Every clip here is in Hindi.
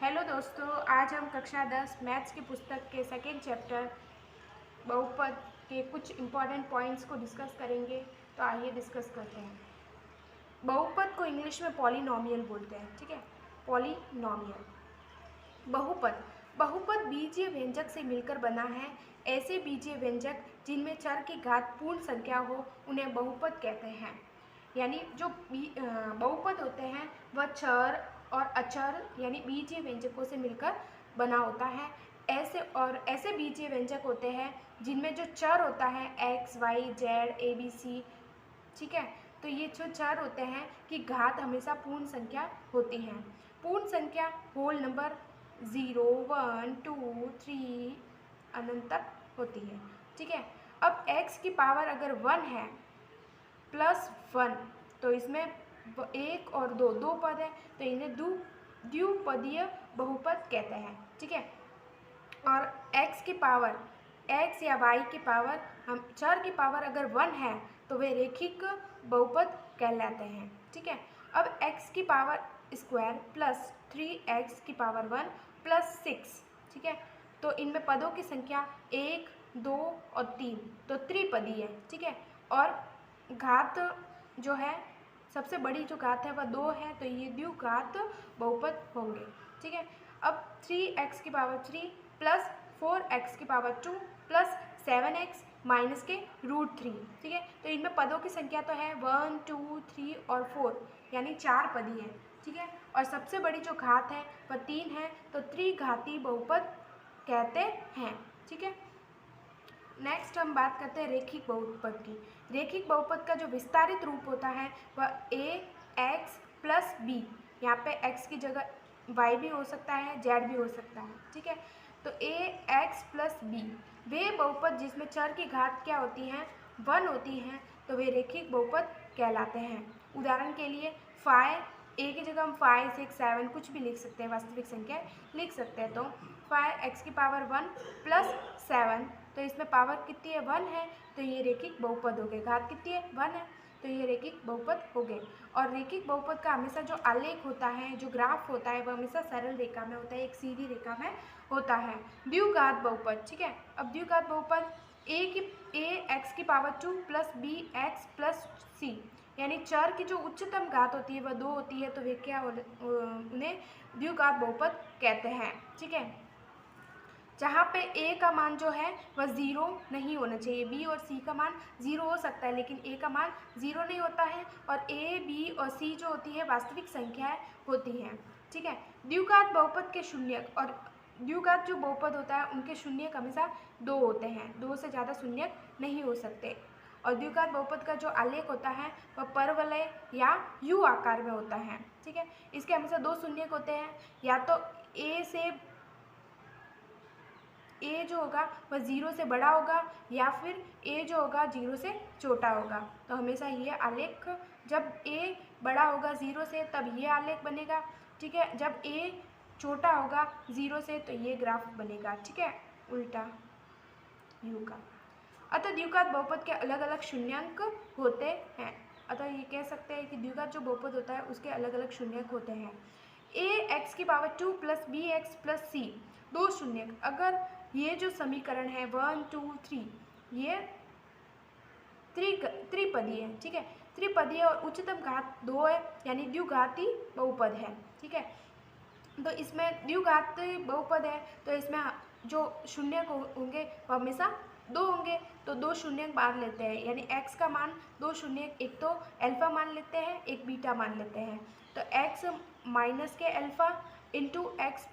हेलो दोस्तों, आज हम कक्षा 10 मैथ्स की पुस्तक के सेकेंड चैप्टर बहुपद के कुछ इम्पॉर्टेंट पॉइंट्स को डिस्कस करेंगे। तो आइए डिस्कस करते हैं। बहुपद को इंग्लिश में पॉलिनोमियल बोलते हैं। ठीक है, पॉलिनोमियल। बहुपद बहुपद बीजीय व्यंजक से मिलकर बना है। ऐसे बीजीय व्यंजक जिनमें चर की घात पूर्ण संख्या हो उन्हें बहुपद कहते हैं। यानी जो बहुपद होते हैं वह चर और अचर यानी बीजीय व्यंजकों से मिलकर बना होता है। ऐसे बीजीय व्यंजक होते हैं जिनमें जो चर होता है x y z a b c. ठीक है, तो ये जो चर होते हैं कि घात हमेशा पूर्ण संख्या होती है। पूर्ण संख्या होल नंबर 0 1 2 3 अनंत तक होती है। ठीक है, अब x की पावर अगर 1 है +1 तो इसमें एक और दो पद है, तो इन्हें द्विपदीय बहुपद कहते हैं। ठीक है, और x की पावर x या y की पावर हम चर की पावर अगर 1 है तो वे रेखिक बहुपद कहलाते हैं। ठीक है, अब x की पावर स्क्वायर प्लस 3x की पावर 1 प्लस 6। ठीक है, तो इनमें पदों की संख्या 1 2 और 3 तो त्रिपदी है। ठीक है, और घात जो है सबसे बड़ी जो घात है वह 2 है, तो ये द्विघात बहुपद होंगे। ठीक है, अब 3x की पावर 3 प्लस 4x की पावर 2 प्लस 7x माइनस के √3। ठीक है, तो इनमें पदों की संख्या तो है 1 2 3 और 4 यानी 4 पदी है। ठीक है, और सबसे बड़ी जो घात है वह 3 है, तो त्रिघाती बहुपद कहते हैं। ठीक है, नेक्स्ट हम बात करते हैं रेखिक बहुपद की। रेखिक बहुपद का जो विस्तारित रूप होता है वह ax प्लस बी, यहाँ पे x की जगह y भी हो सकता है z भी हो सकता है। ठीक है, तो ax प्लस बी वे बहुपद जिसमें चर की घात क्या होती हैं 1 होती हैं, तो वे रेखिक बहुपद कहलाते हैं। उदाहरण के लिए a की जगह हम 5 6 7 कुछ भी लिख सकते हैं, वास्तविक संख्या लिख सकते हैं। तो 5x की पावर 1 प्लस 7, तो इसमें पावर कितनी है 1 है, तो ये रेखिक बहुपद हो गए। घात कितनी है 1 है, तो ये रेखिक बहुपद हो गए। और रेखिक बहुपद का हमेशा जो आलेख होता है, जो ग्राफ होता है, वह हमेशा सरल रेखा में होता है, एक सीधी रेखा में होता है। द्विघात बहुपद। ठीक है, अब द्विघात बहुपद x की power 2 plus B X plus C, यानी चर की जो उच्चतम घात होती है वह 2 होती है, तो वे क्या उन्हें द्विघात बहुपद कहते हैं। ठीक है, जहाँ पे a का मान जो है वह 0 नहीं होना चाहिए। b और c का मान 0 हो सकता है लेकिन a का मान 0 नहीं होता है, और a b और c जो होती है वास्तविक संख्याएं होती हैं। ठीक है, द्विघात बहुपद के शून्यक और द्विघात जो बहुपद होता है उनके शून्यक हमेशा 2 होते हैं, 2 से ज़्यादा शून्यक नहीं हो सकते। और द्विघात बहुपद का जो आलेख होता है वह परवलय या यू आकार में होता है। ठीक है, इसके हमेशा 2 शून्यक होते हैं, या तो a जो होगा वह 0 से बड़ा होगा या फिर a जो होगा 0 से छोटा होगा। तो हमेशा ये आलेख जब a बड़ा होगा 0 से तब ये आलेख बनेगा। ठीक है, जब a छोटा होगा 0 से तो ये ग्राफ बनेगा। ठीक है, उल्टा यू का। अतः द्विघात बहुपद के अलग अलग शून्यांक होते हैं। अतः ये कह सकते हैं कि द्विघात जो बहुपद होता है उसके अलग अलग शून्यक होते हैं। ax की power 2 plus B X plus C, 2 शून्यक। अगर ये जो समीकरण है 1 2 3 ये त्रिपदी है। ठीक है, त्रिपदी है और उच्चतम घात 2 है, यानी द्विघाती बहुपद है। ठीक है, तो इसमें द्विघाती बहुपद है तो इसमें जो शून्यक होंगे वह हमेशा 2 होंगे, तो 2 शून्यक बाहर लेते हैं, यानी x का मान 2 शून्यक, एक तो अल्फा मान लेते हैं एक बीटा मान लेते हैं। तो x माइनस के अल्फा इंटू एक्स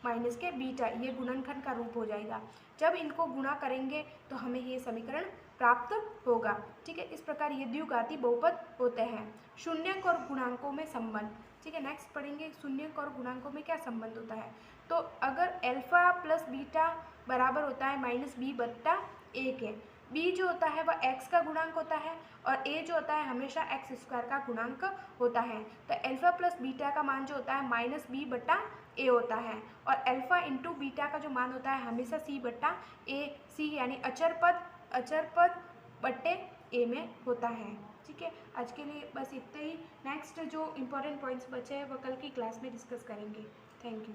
माइनस के बीटा, ये गुणनखंड का रूप हो जाएगा। जब इनको गुणा करेंगे तो हमें ये समीकरण प्राप्त होगा। ठीक है, इस प्रकार ये द्विघाती बहुपद होते हैं। शून्यक और गुणांकों में संबंध। ठीक है, नेक्स्ट पढ़ेंगे शून्यक और गुणांकों में क्या संबंध होता है। तो अगर अल्फा प्लस बीटा बराबर होता है -b/1 के, b जो होता है वह x का गुणांक होता है और a जो होता है हमेशा x² का गुणांक होता है। तो अल्फा प्लस बीटा का मान जो होता है -b/a होता है, और अल्फा इंटू बीटा का जो मान होता है हमेशा c/a, c यानी अचर पद बट्टे a में होता है। ठीक है। ठीक है, आज के लिए बस इतना ही। नेक्स्ट जो इम्पोर्टेंट पॉइंट्स बचे हैं वो कल की क्लास में डिस्कस करेंगे। Thank you.